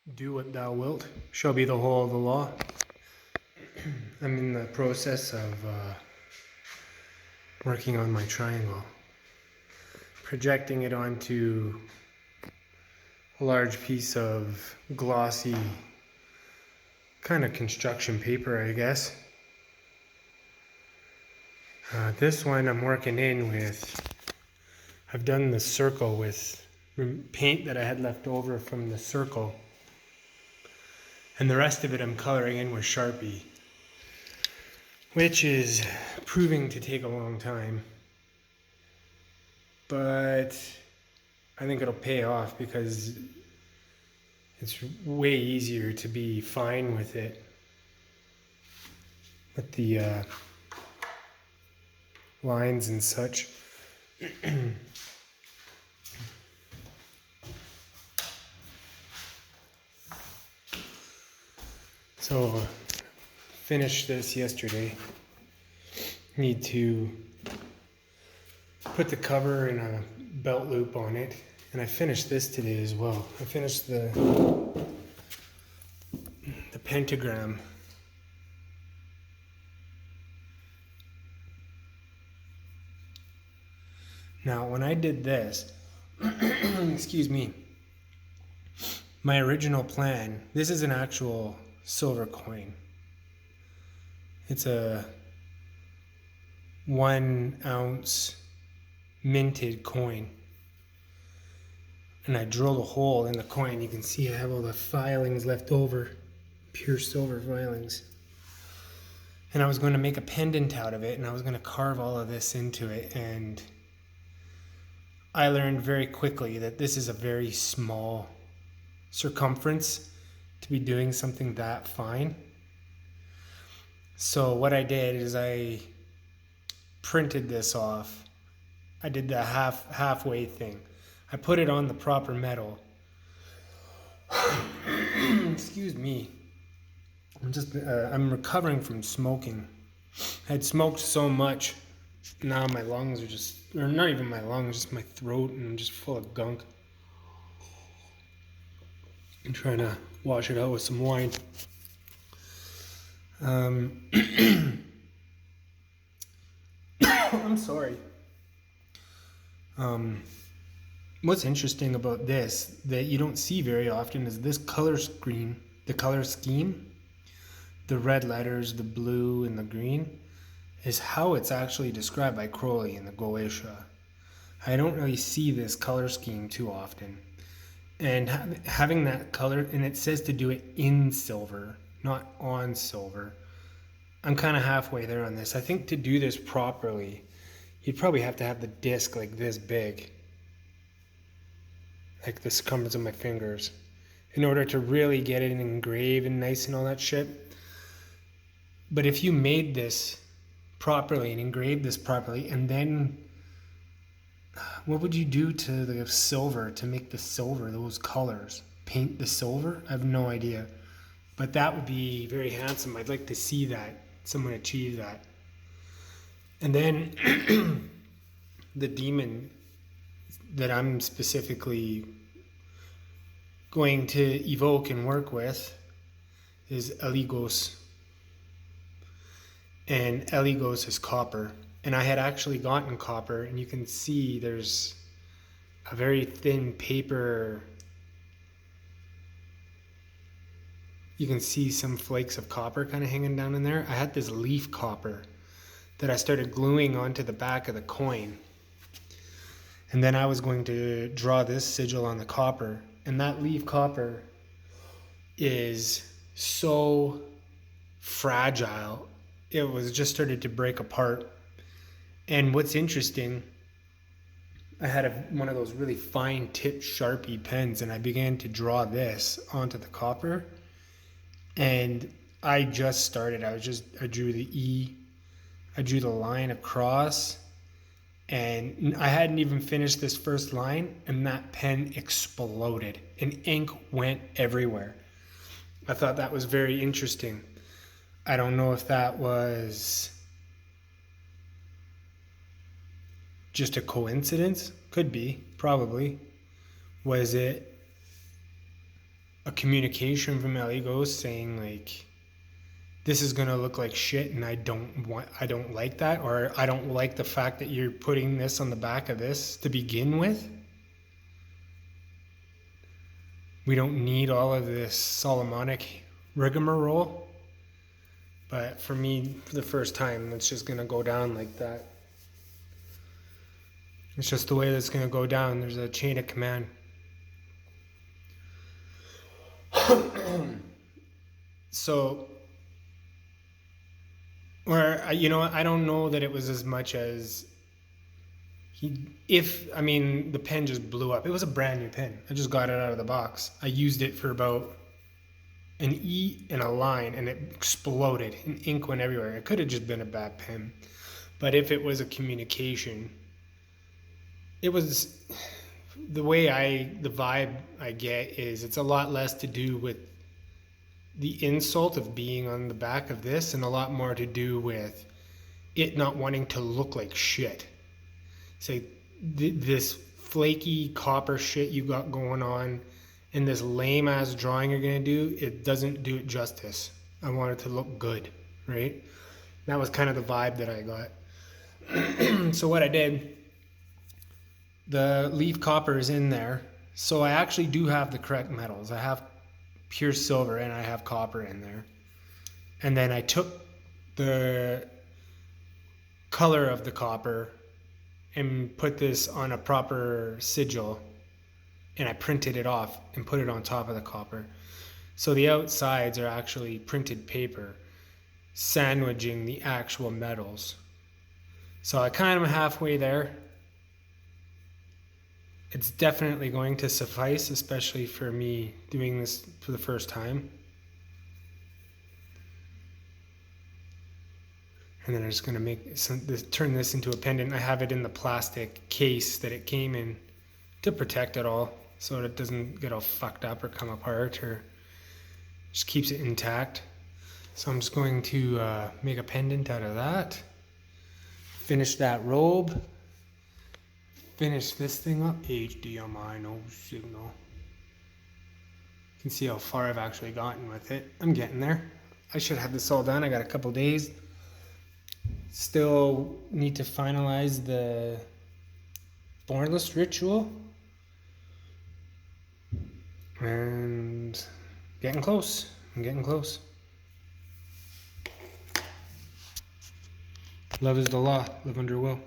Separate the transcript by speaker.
Speaker 1: Do what thou wilt shall be the whole of the law. I'm in the process of working on my triangle, projecting it onto a large piece of glossy kind of construction paper, I guess. This one I'm working in with, I've done the circle with paint that I had left over from the circle. And the rest of it I'm coloring in with Sharpie, which is proving to take a long time. But I think it'll pay off because it's way easier to be fine with it. With the lines and such. So, finished this yesterday. Need to put the cover and a belt loop on it. And I finished this today as well. I finished the pentagram. Now, when I did this, excuse me, my original plan, this is an actual silver coin. It's a 1 ounce minted coin. And I drilled a hole in the coin. You can see I have all the filings left over, pure silver filings. And I was going to make a pendant out of it, and I was going to carve all of this into it. And I learned very quickly that this is a very small circumference to be doing something that fine. So what I did is I printed this off. I did the halfway thing. I put it on the proper metal. Excuse me. I'm recovering from smoking. I had smoked so much. Now my lungs are just, or not even my lungs, just my throat, and I'm just full of gunk. I'm trying to wash it out with some wine. I'm sorry. What's interesting about this that you don't see very often is this color scheme, the color scheme, the red letters, the blue and the green, is how it's actually described by Crowley in the Goetia. I don't really see this color scheme too often. And having that color, and it says to do it in silver, not on silver. I'm kind of halfway there on this. I think to do this properly, you'd probably have to have the disc like this big, like the circumference of my fingers, in order to really get it engraved and nice and all that shit. But if you made this properly and engraved this properly, and then what would you do to the silver to make the silver, those colors? Paint the silver? I have no idea. But that would be very handsome. I'd like to see that, someone achieve that. And then the demon that I'm specifically going to evoke and work with is Eligos. And Eligos is copper. And I had actually gotten copper, and you can see there's a very thin paper. You can see some flakes of copper kind of hanging down in there. I had this leaf copper that I started gluing onto the back of the coin. And then I was going to draw this sigil on the copper. And that leaf copper is so fragile. It was just started to break apart. And what's interesting, I had one of those really fine tip Sharpie pens, and I began to draw this onto the copper. And I just started. I drew the E. I drew the line across. And I hadn't even finished this first line, and that pen exploded. And ink went everywhere. I thought that was very interesting. I don't know if that was just a coincidence. Could be, probably. Was it a communication from Ellie Ghost saying like, this is gonna look like shit and I don't like that, or I don't like the fact that you're putting this on the back of this to begin with. We don't need all of this Solomonic rigmarole. But for me, for the first time, it's just gonna go down like that. It's just the way that's gonna go down. There's a chain of command. So, or you know, I don't know that it was as much as the pen just blew up. It was a brand new pen. I just got it out of the box. I used it for about an E and a line, and it exploded, and ink went everywhere. It could have just been a bad pen, but if it was a communication, it was the vibe I get is it's a lot less to do with the insult of being on the back of this, and a lot more to do with it not wanting to look like shit. Say this flaky copper shit you got going on and this lame ass drawing you're gonna do, it doesn't do it justice. I want it to look good, right? That was kind of the vibe that I got. So what I did, the leaf copper is in there. So I actually do have the correct metals. I have pure silver and I have copper in there. And then I took the color of the copper and put this on a proper sigil, and I printed it off and put it on top of the copper. So the outsides are actually printed paper sandwiching the actual metals. So I kind of halfway there. It's definitely going to suffice, especially for me doing this for the first time. And then I'm just going to turn this into a pendant. I have it in the plastic case that it came in to protect it all, so it doesn't get all fucked up or come apart, or just keeps it intact. So I'm just going to make a pendant out of that. Finish that robe. Finish this thing up. HDMI, no signal. You can see how far I've actually gotten with it. I'm getting there. I should have this all done. I got a couple days. Still need to finalize the Bornless ritual. And getting close. I'm getting close. Love is the law. Live under will.